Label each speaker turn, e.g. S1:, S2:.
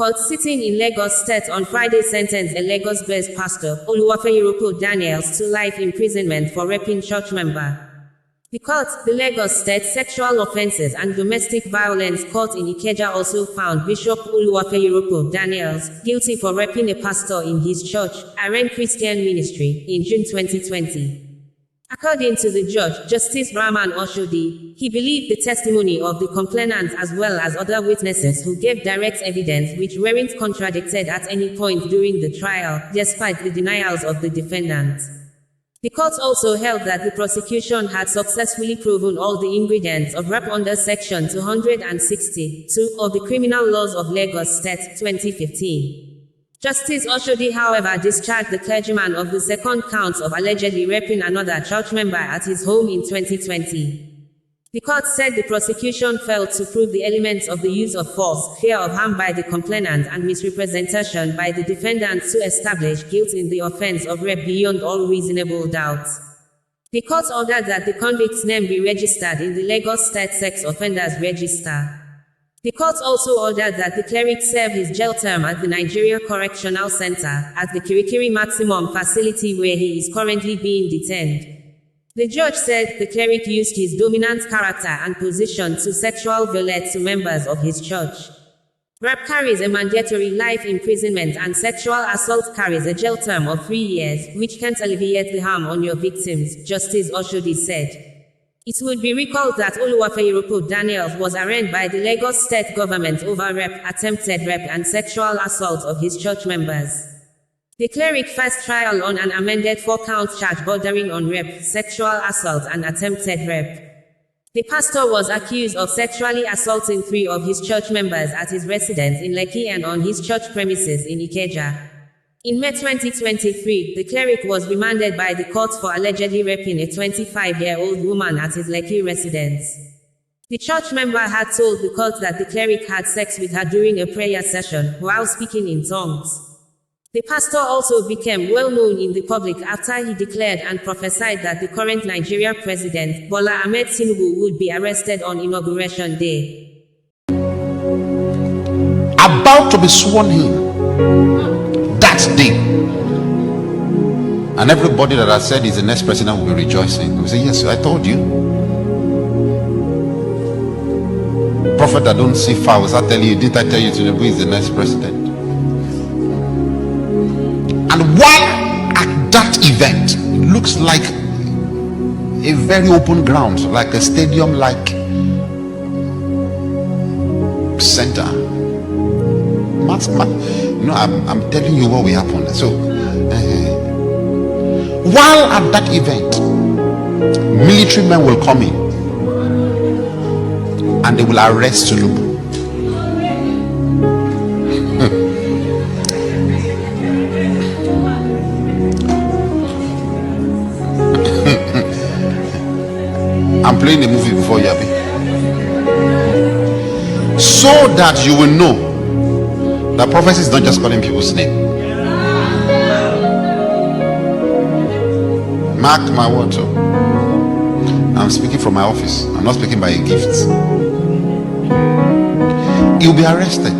S1: Court sitting in Lagos State on Friday sentenced a Lagos-based pastor, Feyi Daniels, to life imprisonment for raping church member. The court, the Lagos State Sexual Offences and Domestic Violence Court in Ikeja, also found Bishop Feyi Daniels guilty for raping a pastor in his church, Aren Christian Ministry, in June 2020. According to the judge, Justice Rahman Oshodi, he believed the testimony of the complainant as well as other witnesses who gave direct evidence which weren't contradicted at any point during the trial, despite the denials of the defendant. The court also held that the prosecution had successfully proven all the ingredients of rape under Section 262 of the Criminal Laws of Lagos State, 2015. Justice Oshodi, however, discharged the clergyman of the second count of allegedly raping another church member at his home in 2020. The court said the prosecution failed to prove the elements of the use of force, fear of harm by the complainant, and misrepresentation by the defendant to establish guilt in the offense of rape beyond all reasonable doubt. The court ordered that the convict's name be registered in the Lagos State Sex Offenders Register. The court also ordered that the cleric serve his jail term at the Nigeria Correctional Center, at the Kirikiri Maximum Facility where he is currently being detained. The judge said the cleric used his dominant character and position to sexually violate members of his church. Rape carries a mandatory life imprisonment and sexual assault carries a jail term of 3 years, which can't alleviate the harm on your victims, Justice Oshodi said. It would be recalled that Feyi Daniels was arraigned by the Lagos State government over rape, attempted rape and sexual assault of his church members. The cleric faced trial on an amended 4-count charge bordering on rape, sexual assault and attempted rape. The pastor was accused of sexually assaulting 3 of his church members at his residence in Lekki and on his church premises in Ikeja. In May 2023, the cleric was remanded by the court for allegedly raping a 25-year-old woman at his Lekki residence. The church member had told the court that the cleric had sex with her during a prayer session, while speaking in tongues. The pastor also became well known in the public after he declared and prophesied that the current Nigeria president, Bola Ahmed Tinubu, would be arrested on Inauguration Day.
S2: About to be sworn in that day. And everybody that I said is the next president will be rejoicing. We say, yes, I told you. Prophet that don't see fowls, I tell you, didn't I tell you Tinubu is the next president? And while at that event, it looks like a very open ground, like a stadium-like center. I'm telling you what will happen. So, while at that event, military men will come in and they will arrest Tinubu. I'm playing a movie before you, Abi. So that you will know that prophecy is not just calling people's name. Mark my words. I'm speaking from my office. I'm not speaking by a gift. You'll be arrested.